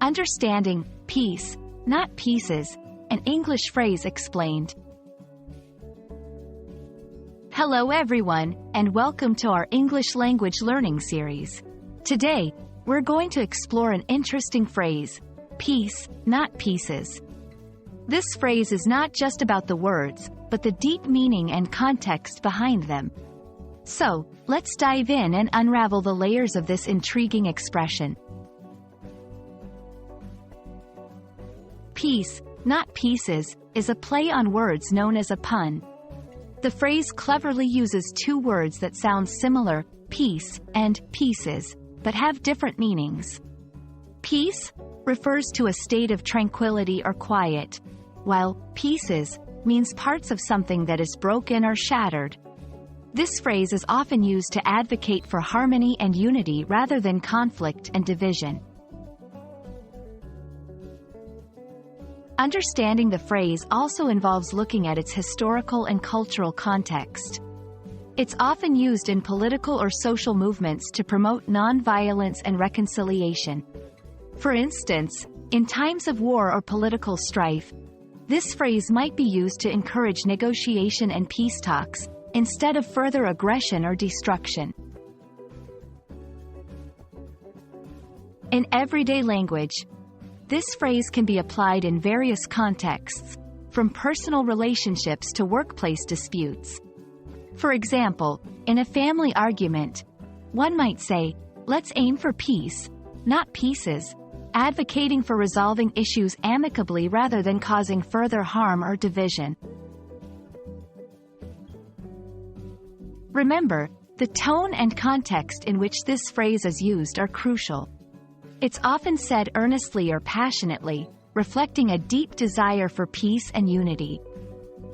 Understanding, piece, not pieces, an English phrase explained. Hello everyone, and welcome to our English language learning series. Today, we're going to explore an interesting phrase, piece, not pieces. This phrase is not just about the words, but the deep meaning and context behind them. So, let's dive in and unravel the layers of this intriguing expression. Piece, not pieces, is a play on words known as a pun. The phrase cleverly uses two words that sound similar, peace and pieces, but have different meanings. Peace refers to a state of tranquility or quiet, while pieces means parts of something that is broken or shattered. This phrase is often used to advocate for harmony and unity rather than conflict and division. Understanding the phrase also involves looking at its historical and cultural context. It's often used in political or social movements to promote nonviolence and reconciliation. For instance, in times of war or political strife, this phrase might be used to encourage negotiation and peace talks, instead of further aggression or destruction. In everyday language, this phrase can be applied in various contexts, from personal relationships to workplace disputes. For example, in a family argument, one might say, "Let's aim for peace, not pieces," advocating for resolving issues amicably rather than causing further harm or division. Remember, the tone and context in which this phrase is used are crucial. It's often said earnestly or passionately, reflecting a deep desire for peace and unity.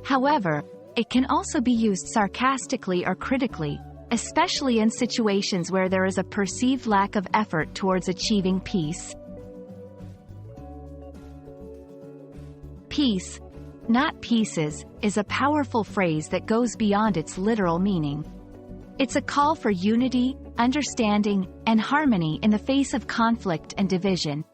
However, it can also be used sarcastically or critically, especially in situations where there is a perceived lack of effort towards achieving peace. Piece, not pieces, is a powerful phrase that goes beyond its literal meaning. It's a call for unity, understanding, and harmony in the face of conflict and division.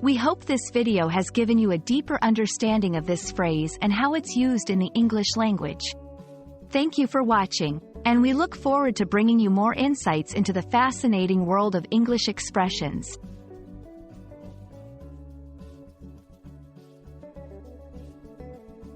We hope this video has given you a deeper understanding of this phrase and how it's used in the English language. Thank you for watching, and we look forward to bringing you more insights into the fascinating world of English expressions.